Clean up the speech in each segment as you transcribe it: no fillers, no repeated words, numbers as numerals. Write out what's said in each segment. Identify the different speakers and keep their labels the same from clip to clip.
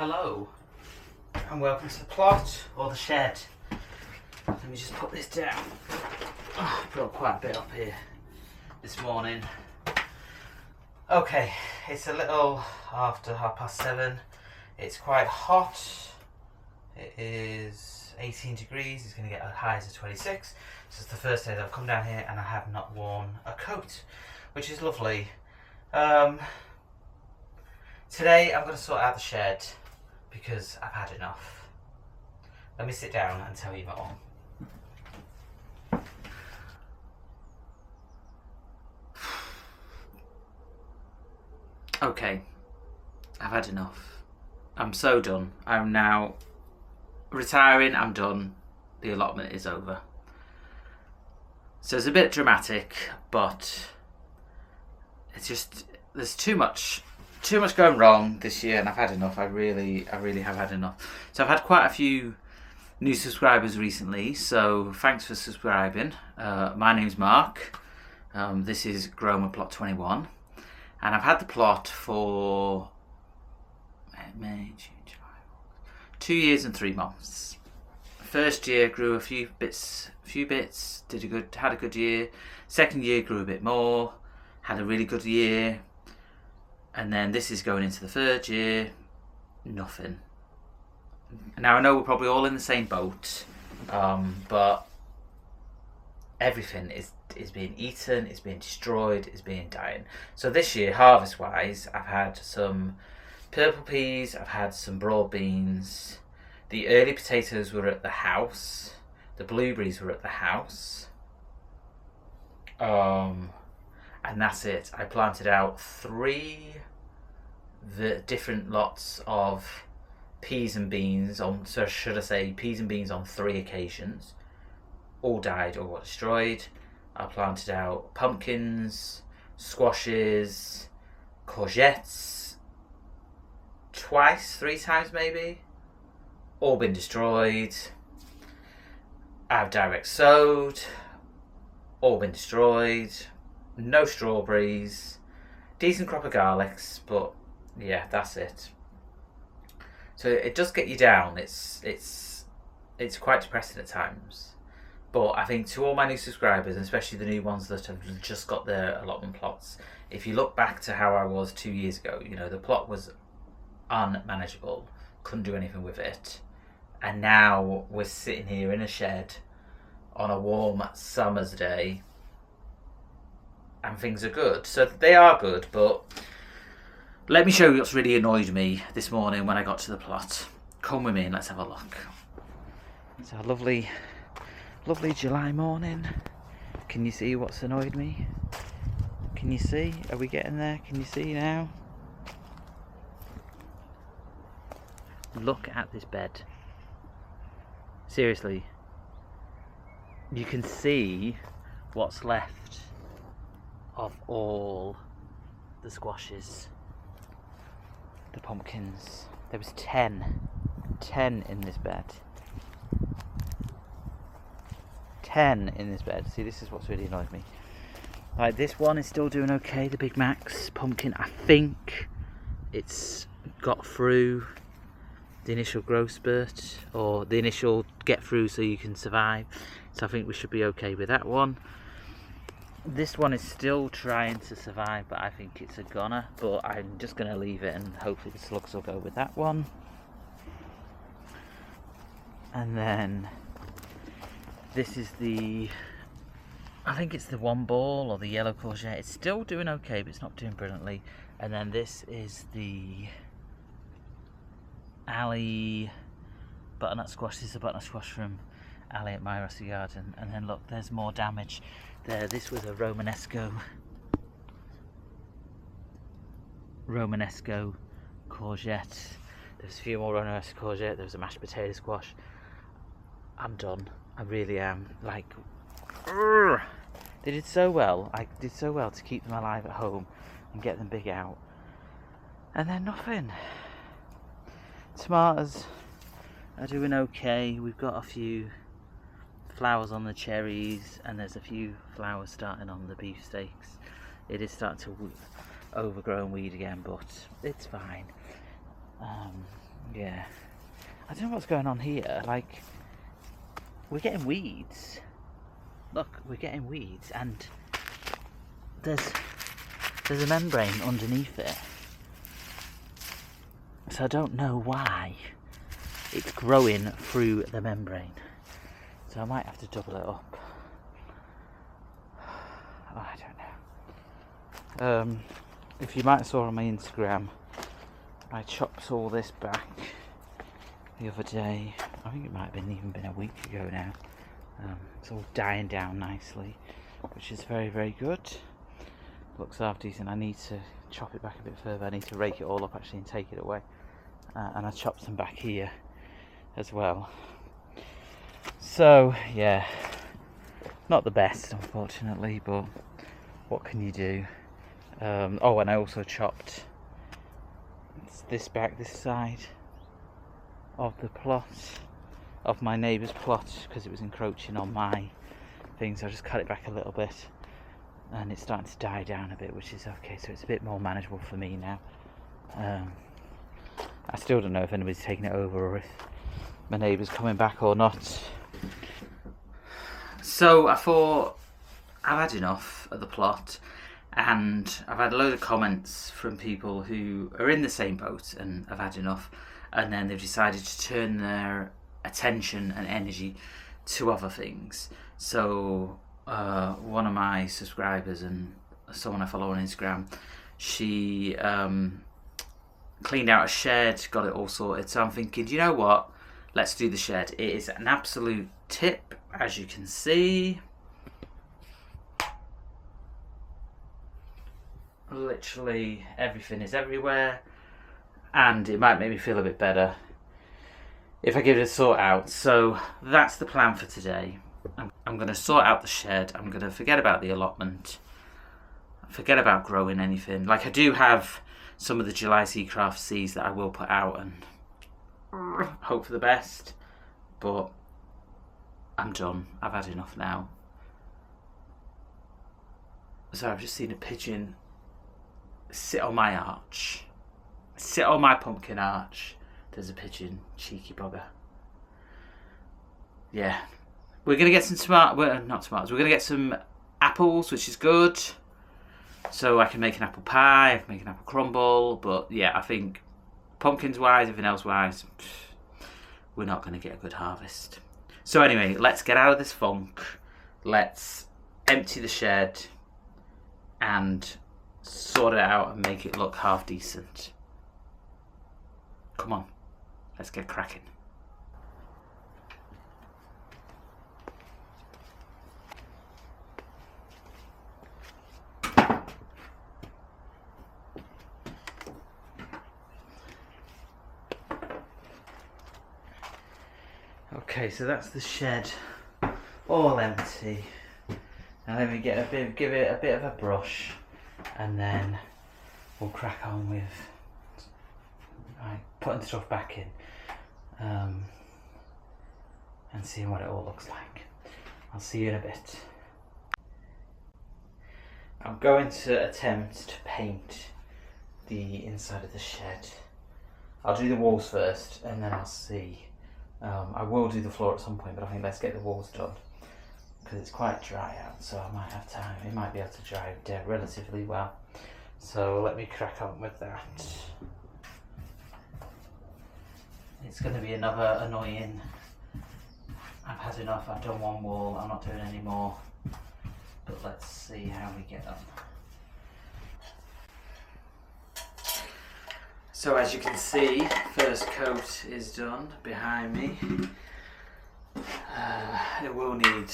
Speaker 1: Hello and welcome to the plot or the shed. Let me just put this down. I brought quite a bit up here this morning. Okay, it's a little after 7:30. It's quite hot. It is 18 degrees. It's going to get as high as 26. This is the first day that I've come down here and I have not worn a coat, which is lovely. Today I'm going to sort out the shed because I've had enough. Let me sit down and tell you more. Okay, I've had enough. I'm so done. I'm now retiring. I'm done. The allotment is over. So it's a bit dramatic, but it's just there's too much going wrong this year, and I've had enough. I really have had enough. So I've had quite a few new subscribers recently, so thanks for subscribing. My name's Mark. This is Grown with Plot 21, and I've had the plot for May, June, July, 2 years and 3 months. First year grew a few bits, had a good year. Second year grew a bit more, had a really good year. And then this is going into the third year, nothing. Now I know we're probably all in the same boat, but everything is being eaten, it's being destroyed, it's being dying. So this year, harvest-wise, I've had some purple peas, I've had some broad beans. The early potatoes were at the house. The blueberries were at the house. And that's it. I planted out 3 different lots of peas and beans on, so should I say peas and beans on 3 occasions. All died or got destroyed. I planted out pumpkins, squashes, courgettes, 3 times maybe. All been destroyed. I've direct sowed. All been destroyed. No strawberries. Decent crop of garlics, but yeah, that's it. So it does get you down. It's quite depressing at times. But I think to all my new subscribers, and especially the new ones that have just got their allotment plots, if you look back to how I was 2 years ago, you know, the plot was unmanageable. Couldn't do anything with it. And now we're sitting here in a shed on a warm summer's day and things are good. So they are good, but let me show you what's really annoyed me this morning when I got to the plot. Come with me and let's have a look. It's a lovely July morning. Can you see what's annoyed me? Can you see? Are we getting there? Can you see now? Look at this bed. Seriously. You can see what's left of all the squashes, the pumpkins. There was 10 in this bed. 10 in this bed. See, this is what's really annoyed me. Like, this one is still doing okay, the Big Macs pumpkin. I think it's got through the initial growth spurt, or the initial get through so you can survive. So I think we should be okay with that one. This one is still trying to survive, but I think it's a goner. But I'm just going to leave it and hopefully the slugs will go with that one. And then this is I think it's the one ball or the yellow courgette. It's still doing okay, but it's not doing brilliantly. And then this is the alley butternut squash. This is a butternut squash from alley at my Rossi garden. And then look, there's more damage there. This was a Romanesco courgette. There's a few more Romanesco courgette. There was a mashed potato squash. I'm done. I really am. Like, they did so well. I did so well to keep them alive at home and get them big out, and then nothing. Tomatoes are doing okay. We've got a few flowers on the cherries, and there's a few flowers starting on the beefsteaks. It is starting to overgrow and weed again, but it's fine. Yeah. I don't know what's going on here. Like, we're getting weeds. Look, we're getting weeds, and there's a membrane underneath it. So I don't know why it's growing through the membrane. So I might have to double it up. Oh, I don't know. If you might have saw on my Instagram, I chopped all this back the other day. I think it might have even been a week ago now. It's all dying down nicely, which is very, very good. Looks half decent. I need to chop it back a bit further. I need to rake it all up actually and take it away. And I chopped some back here as well. So yeah, not the best unfortunately, but what can you do? Oh, and I also chopped this back, this side of the plot, of my neighbour's plot, because it was encroaching on my thing, so I just cut it back a little bit, and it's starting to die down a bit, which is okay, so it's a bit more manageable for me now. I still don't know if anybody's taking it over or if my neighbour's coming back or not. So I thought I've had enough of the plot, and I've had a load of comments from people who are in the same boat and have had enough, and then they've decided to turn their attention and energy to other things. So one of my subscribers and someone I follow on Instagram, she cleaned out a shed, got it all sorted. So I'm thinking, you know what? Let's do the shed. It is an absolute tip, as you can see. Literally everything is everywhere, and it might make me feel a bit better if I give it a sort out. So that's the plan for today. I'm going to sort out the shed. I'm going to forget about the allotment, forget about growing anything. Like, I do have some of the July Seacraft seeds that I will put out and hope for the best, but I'm done. I've had enough now. So I've just seen a pigeon sit on my arch. Sit on my pumpkin arch. There's a pigeon. Cheeky bugger. Yeah. We're going to get some not tomatoes. We're going to get some apples, which is good. So I can make an apple pie, I can make an apple crumble. But yeah, I think pumpkins wise, everything else wise, we're not going to get a good harvest. So anyway, let's get out of this funk. Let's empty the shed and sort it out and make it look half decent. Come on, let's get cracking. Okay, so that's the shed all empty. Now let me give it a bit of a brush, and then we'll crack on with putting stuff back in and seeing what it all looks like. I'll see you in a bit. I'm going to attempt to paint the inside of the shed. I'll do the walls first and then I'll see. I will do the floor at some point, but I think let's get the walls done because it's quite dry out, so I might have time. It might be able to dry relatively well. So let me crack on with that. It's going to be another annoying. I've had enough. I've done one wall. I'm not doing any more. But let's see how we get on. So as you can see, first coat is done behind me. It will need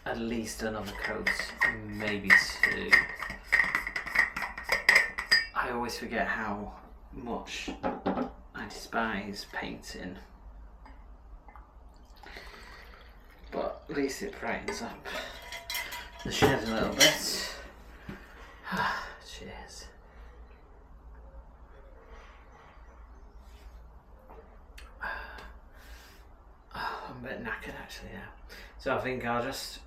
Speaker 1: at least another coat, maybe two. I always forget how much I despise painting, but at least it brightens up the shed a little bit. Cheers. I'm a bit knackered actually now. So I think I'll just,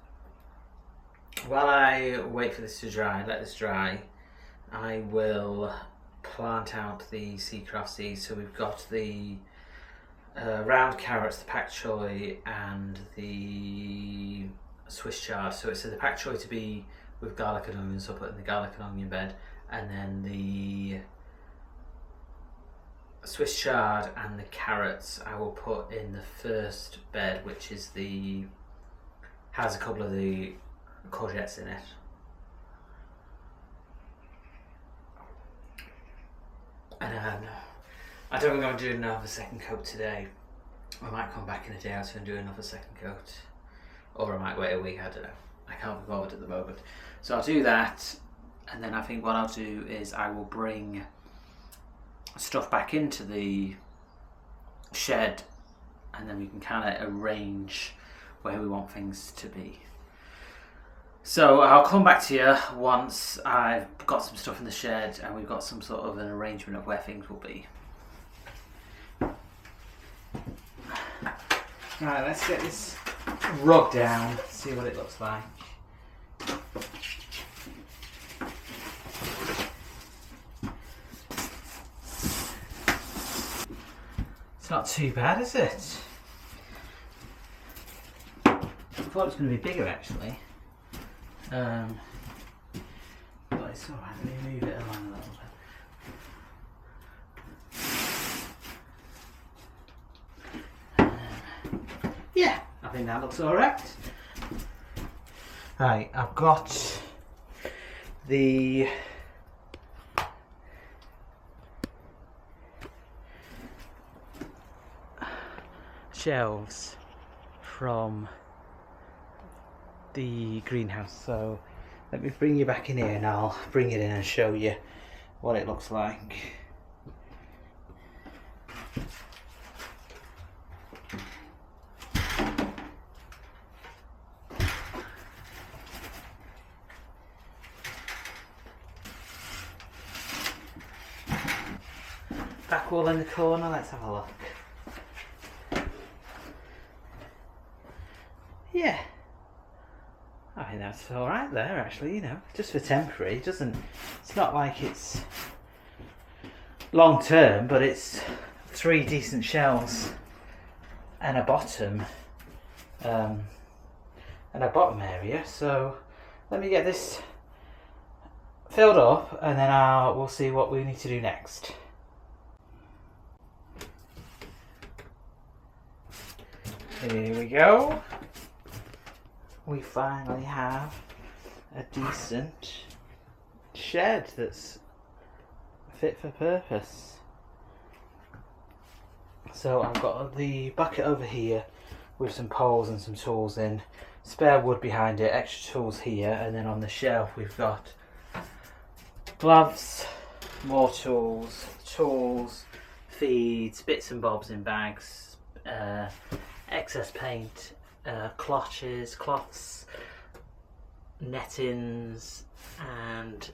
Speaker 1: while I wait for this to dry, let this dry, I will plant out the Seacraft seeds. So we've got the round carrots, the pak choi, and the Swiss chard. So it's the pak choi to be with garlic and onions, so I'll put in the garlic and onion bed, and then the Swiss chard and the carrots I will put in the first bed, which is has a couple of the courgettes in it. And I don't think I'm doing another second coat today. I might come back in a day or two and do another second coat, or I might wait a week, I don't know. I can't be bothered at the moment. So I'll do that, and then I think what I'll do is I will bring stuff back into the shed, and then we can kind of arrange where we want things to be. So I'll come back to you once I've got some stuff in the shed and we've got some sort of an arrangement of where things will be. Right, let's get this rug down, see what it looks like. It's not too bad, is it? I thought it was going to be bigger actually. But it's alright, let me move it along a little bit. Yeah, I think that looks alright. Right, I've got the shelves from the greenhouse, so let me bring you back in here and I'll bring it in and show you what it looks like. Back wall in the corner, let's have a look. Yeah, I think that's all right there actually, you know, just for temporary. It's not like it's long term, but it's 3 decent shelves and a bottom area. So let me get this filled up and then we'll see what we need to do next. Here we go. We finally have a decent shed that's fit for purpose. So I've got the bucket over here with some poles and some tools in, spare wood behind it, extra tools here, and then on the shelf we've got gloves, more tools, feeds, bits and bobs in bags, excess paint, cloths, nettings, and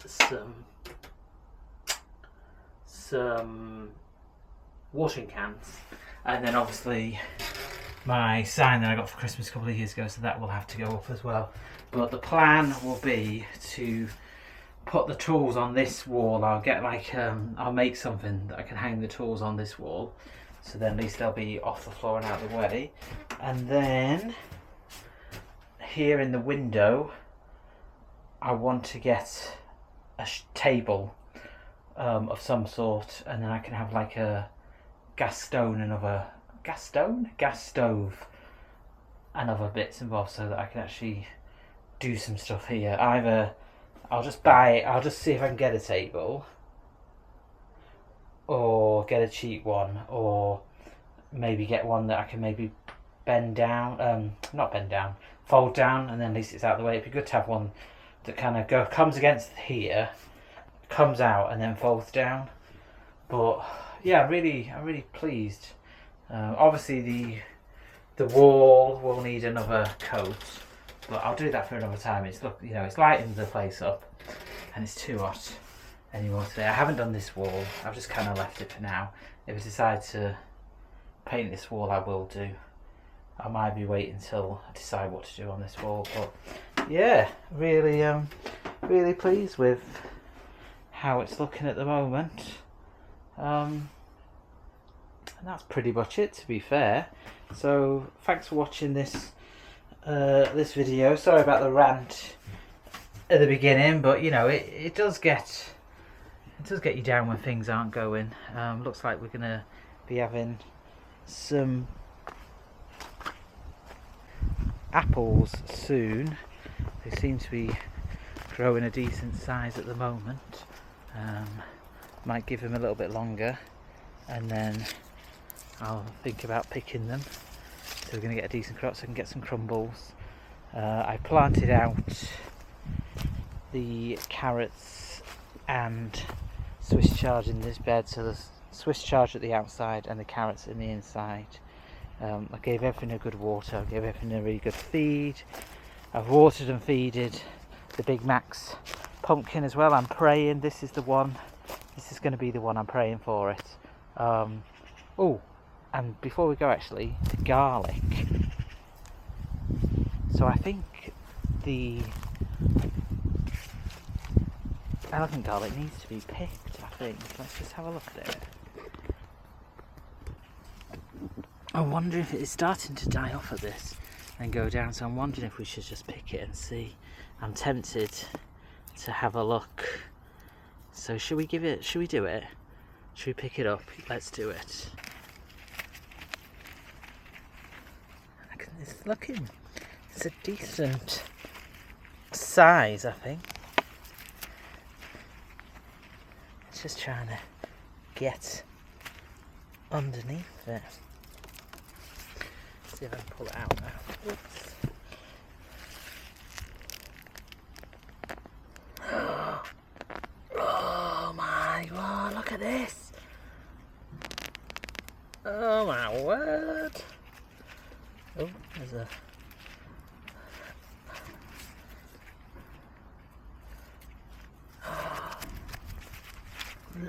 Speaker 1: some washing cans, and then obviously my sign that I got for Christmas a couple of years ago, so that will have to go up as well. But the plan will be to put the tools on this wall. I'll get I'll make something that I can hang the tools on this wall, so then at least they'll be off the floor and out of the way. And then here in the window I want to get a table of some sort, and then I can have like a gas stove and other bits and bobs, so that I can actually do some stuff here. Either I'll just see if I can get a table, or get a cheap one, or maybe get one that I can maybe fold down, and then at least it's out of the way. It'd be good to have one that kind of comes against here, comes out, and then folds down. But yeah, I'm really pleased. Obviously the wall will need another coat, but I'll do that for another time. It's lighting the place up, and it's too hot anymore today. I haven't done this wall. I've just kind of left it for now. If I decide to paint this wall, I will do. I might be waiting until I decide what to do on this wall. But yeah, really pleased with how it's looking at the moment. And that's pretty much it, to be fair. So thanks for watching this this video. Sorry about the rant at the beginning, but you know, it does get you down when things aren't going. Looks like we're gonna be having some apples soon. They seem to be growing a decent size at the moment. Might give them a little bit longer, and then I'll think about picking them. So we're going to get a decent crop so I can get some crumbles. I planted out the carrots and Swiss chard in this bed, so there's Swiss chard at the outside and the carrots in the inside. I gave everything a good water, I gave everything a really good feed. I've watered and feeded the Big Mac's pumpkin as well. I'm praying this is the one. This is going to be the one. I'm praying for it. Oh, and before we go, actually, the garlic. So I think the elephant garlic needs to be picked, I think. Let's just have a look at it. I wonder if it's starting to die off at this and go down, so I'm wondering if we should just pick it and see. I'm tempted to have a look. So should we do it? Should we pick it up? Let's do it. It's a decent size, I think. It's just trying to get underneath it. See if I can pull it out now. Oops. Oh my god, look at this! Oh my word! Oh, there's a...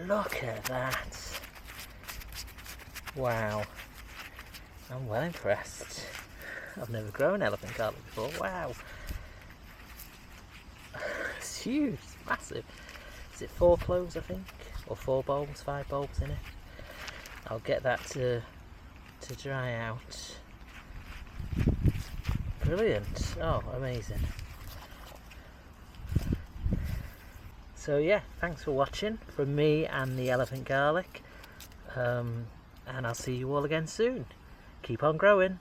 Speaker 1: Look at that! Wow. I'm well impressed. I've never grown elephant garlic before. Wow. It's huge, it's massive. Is it 4 cloves, I think? Or 4 bulbs, 5 bulbs in it? I'll get that to dry out. Brilliant. Oh, amazing. So yeah, thanks for watching from me and the elephant garlic. And I'll see you all again soon. Keep on growing.